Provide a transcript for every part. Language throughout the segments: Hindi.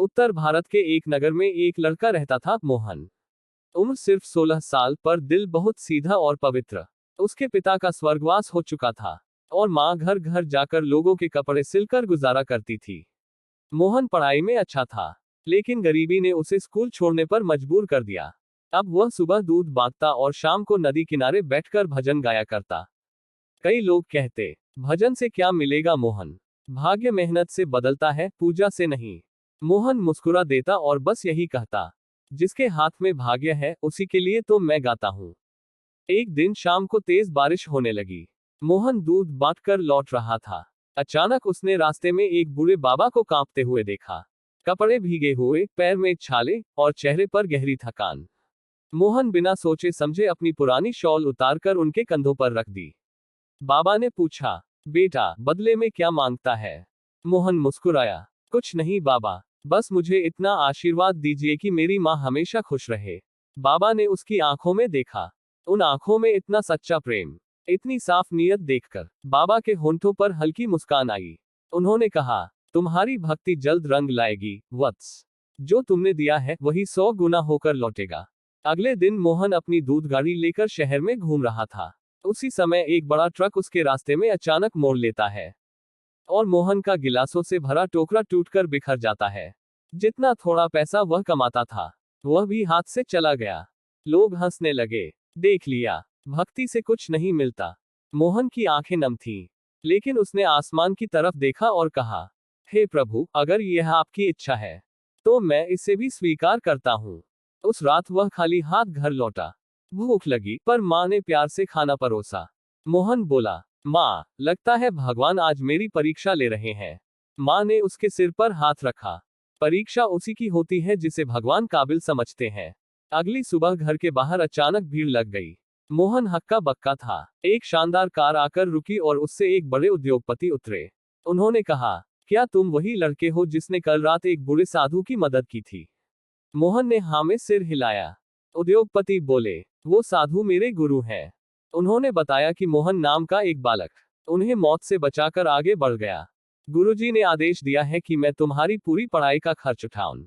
उत्तर भारत के एक नगर में एक लड़का रहता था, मोहन। उम्र सिर्फ 16 साल, पर दिल बहुत सीधा और पवित्र। उसके पिता का स्वर्गवास हो चुका था और माँ घर घर जाकर लोगों के कपड़े सिलकर गुजारा करती थी। मोहन पढ़ाई में अच्छा था, लेकिन गरीबी ने उसे स्कूल छोड़ने पर मजबूर कर दिया। अब वह सुबह दूध बांटता और शाम को नदी किनारे बैठकर भजन गाया करता। कई लोग कहते, भजन से क्या मिलेगा मोहन, भाग्य मेहनत से बदलता है, पूजा से नहीं। मोहन मुस्कुरा देता और बस यही कहता, जिसके हाथ में भाग्य है उसी के लिए तो मैं गाता हूँ। एक दिन शाम को तेज बारिश होने लगी। मोहन दूध बांटकर लौट रहा था। अचानक उसने रास्ते में एक बूढ़े बाबा को कांपते हुए देखा। कपड़े भीगे हुए, पैर में छाले और चेहरे पर गहरी थकान। मोहन बिना सोचे समझे अपनी पुरानी शॉल उतारकर उनके कंधों पर रख दी। बाबा ने पूछा, बेटा, बदले में क्या मांगता है? मोहन मुस्कुराया, कुछ नहीं बाबा, बस मुझे इतना आशीर्वाद दीजिए कि मेरी माँ हमेशा खुश रहे। बाबा ने उसकी आंखों में देखा। उन आंखों में इतना सच्चा प्रेम, इतनी साफ नीयत देखकर बाबा के होंठों पर हल्की मुस्कान आई। उन्होंने कहा, तुम्हारी भक्ति जल्द रंग लाएगी वत्स। जो तुमने दिया है वही 100 गुना होकर लौटेगा। अगले दिन मोहन अपनी दूध गाड़ी लेकर शहर में घूम रहा था। उसी समय एक बड़ा ट्रक उसके रास्ते में अचानक मोड़ लेता है और मोहन का गिलासों से भरा टोकरा टूटकर बिखर जाता है। जितना थोड़ा पैसा वह कमाता था, वह भी हाथ से चला गया। लोग हंसने लगे। देख लिया, भक्ति से कुछ नहीं मिलता। मोहन की आंखें नम थीं, लेकिन उसने आसमान की तरफ देखा और कहा, हे प्रभु, अगर यह आपकी इच्छा है तो मैं इसे भी स्वीकार करता हूँ। उस रात वह खाली हाथ घर लौटा। भूख लगी, पर माँ ने प्यार से खाना परोसा। मोहन बोला, माँ, लगता है भगवान आज मेरी परीक्षा ले रहे हैं। माँ ने उसके सिर पर हाथ रखा। परीक्षा उसी की होती है जिसे भगवान काबिल समझते हैं। अगली सुबह घर के बाहर अचानक भीड़ लग गई। मोहन हक्का बक्का था। एक शानदार कार आकर रुकी और उससे एक बड़े उद्योगपति उतरे। उन्होंने कहा, क्या तुम वही लड़के हो जिसने कल रात एक बूढ़े साधु की मदद की थी? मोहन ने हाँ में सिर हिलाया। उद्योगपति बोले, वो साधु मेरे गुरु हैं। उन्होंने बताया कि मोहन नाम का एक बालक उन्हें मौत से बचाकर आगे बढ़ गया। गुरुजी ने आदेश दिया है कि मैं तुम्हारी पूरी पढ़ाई का खर्च उठाऊं।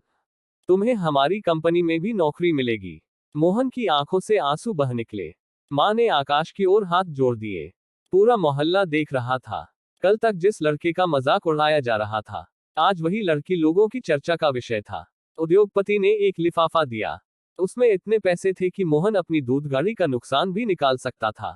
तुम्हें हमारी कंपनी में भी नौकरी मिलेगी। मोहन की आंखों से आंसू बह निकले। माँ ने आकाश की ओर हाथ जोड़ दिए। पूरा मोहल्ला देख रहा था। कल तक जिस लड़के का मजाक उड़ाया जा रहा था, आज वही लड़की लोगों की चर्चा का विषय था। उद्योगपति ने एक लिफाफा दिया। उसमें इतने पैसे थे कि मोहन अपनी दूध गाड़ी का नुकसान भी निकाल सकता था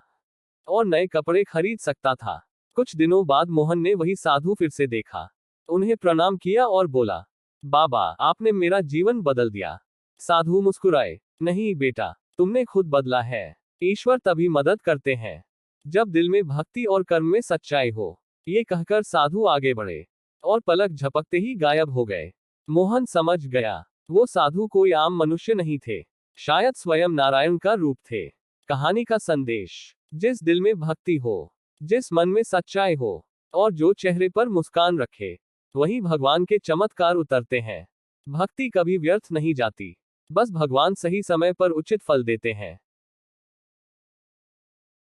और नए कपड़े खरीद सकता था। कुछ दिनों बाद मोहन ने वही साधु फिर से देखा। उन्हें प्रणाम किया और बोला, बाबा, आपने मेरा जीवन बदल दिया। साधु मुस्कुराए, नहीं बेटा, तुमने खुद बदला है। ईश्वर तभी मदद करते हैं जब दिल में भक्ति और कर्म में सच्चाई हो। ये कहकर साधु आगे बढ़े और पलक झपकते ही गायब हो गए। मोहन समझ गया, वो साधु कोई आम मनुष्य नहीं थे, शायद स्वयं नारायण का रूप थे। कहानी का संदेश, जिस दिल में भक्ति हो, जिस मन में सच्चाई हो और जो चेहरे पर मुस्कान रखे, वहीं भगवान के चमत्कार उतरते हैं। भक्ति कभी व्यर्थ नहीं जाती, बस भगवान सही समय पर उचित फल देते हैं।